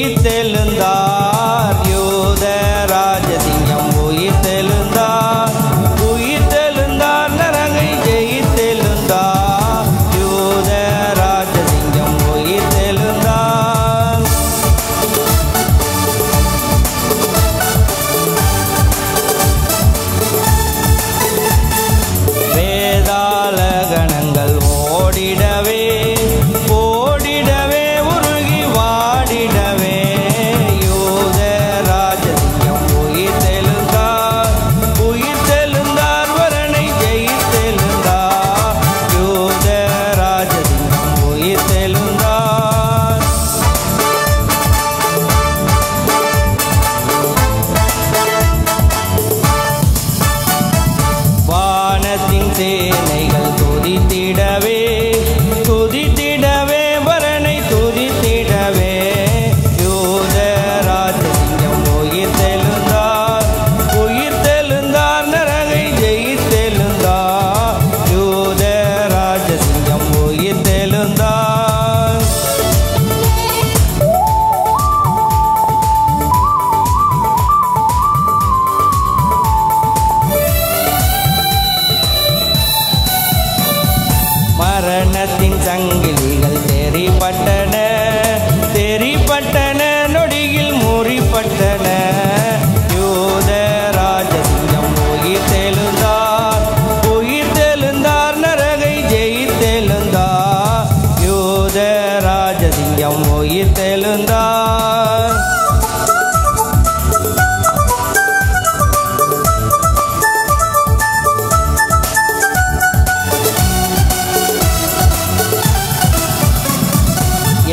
உயிர்த்தெழுந்தார். யூத ராஜசிங்கம் உயிர்த்தெழுந்தார். உயிர்த்தெழுந்தார். நரகை ஜெயித்தெழுந்தார். யூத ராஜசிங்கம் உயிர்த்தெழுந்தார். வேதாள கணங்கள் ஓடிடவே ஓடிடவே உருகி வாடிடவே யூத ராஜசிங்கம் உயிர்த்தெழுந்தார். உயிர்த்தெழுந்தார். வரனை ஜெயித்தெழுந்தார். யூத ராஜசிங்கம் உயிர்த்தெழுந்தார். வானத்தின் சேனைகள் துதித்திடவே துதித்திடவே வரனை துதித்திடவே யூத ராஜசிங்கம் உயிர்த்தெழுந்தார். உயிர்த்தெழுந்தார். நரகை ஜெயித்தெழுந்தார். யூத ராஜசிங்கம் உயிர்த்தெழுந்தார். மரணத்தின் சங்கிலிகள் தெரிப்பட்டன தெரிப்பட்டன நொடியில் முறிப்பட்டன யூத ராஜசிங்கம் உயிர்த்தெழுந்தார். உயிர்த்தெழுந்தார். நரகை ஜெயித்தெழுந்தார். யூத ராஜசிங்கம் உயிர்த்தெழுந்தார்.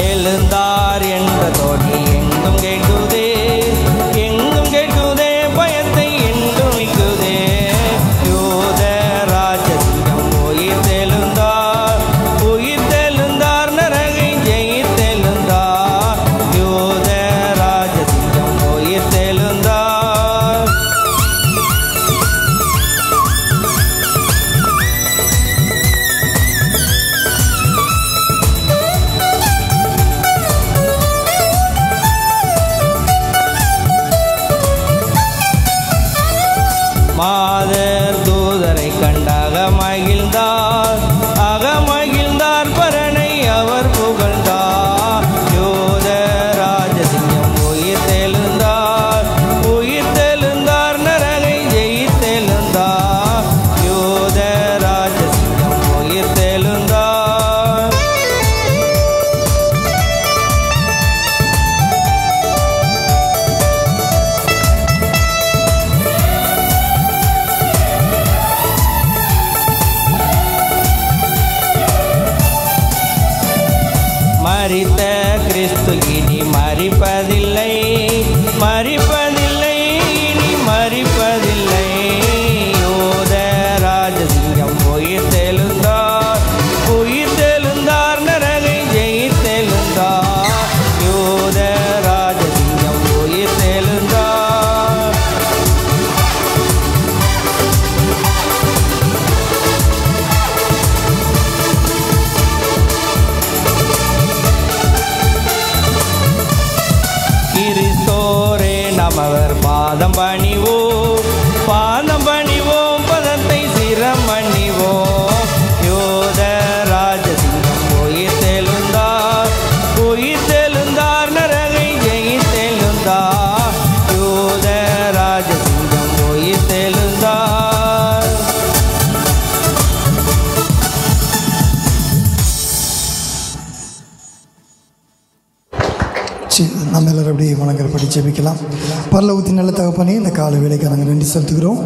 எழுந்தார் என்ற தோணி எங்கும் கேட்குதே எங்கும் கேட்குதே பயத்தை என்றும் வைக்குதே யூத ராஜசிங்கம் உயிர்த்தெழுந்தார். உயிர்த்தெழுந்தார். நரகை ஜெயித்தெழுந்தார். யூத ராஜசிங்கம் உயிர்த்தெழுந்தார். மாதர் தூதரை கண்டாக மகிழ்ந்தார். அகமகிழ்ந்தார். பரனை அவர் புகழ்ந்தார். யூத ராஜசிங்கம் உயிர்த்தெழுந்தார். உயிர்த்தெழுந்தார். நரகை ஜெயித்தெழுந்தார். யூத ராஜசிங்கம் உயிர்த்தெழுந்தார். மரித்த கிறிஸ்து இனி மரிப்பதில்லை மரிப்பதில்லை இனி மரிப்பதில்லை யூத ராஜசிங்கம் உயிர்த்தெழுந்தார். உயிர்த்தெழுந்தார். நரகை ஜெயித்தெழுந்தார். யூத ராஜசிங்கம் உயிர்த்தெழுந்தார். கிறிஸ்தோரே நமவர் பாதம் பணிவோம் பாதம் பணிவோம் பதத்தை சிரம் அணிவோம் யூத ராஜசிங்கம் உயிர்த்தெழுந்தார். உயிர்த்தெழுந்தார். நரகை ஜெயித்தெழுந்தார். யூத ராஜசிங்கம் உயிர்த்தெழுந்தார். நம்ம எல்லாரும் அப்படியே வணங்குறபடி ஜெபிக்கலாம். பரலோகத்தின் நல்ல தகப்பனே, இந்த கால வேளைக்கு நாங்கள் நன்றி செலுத்துகிறோம்.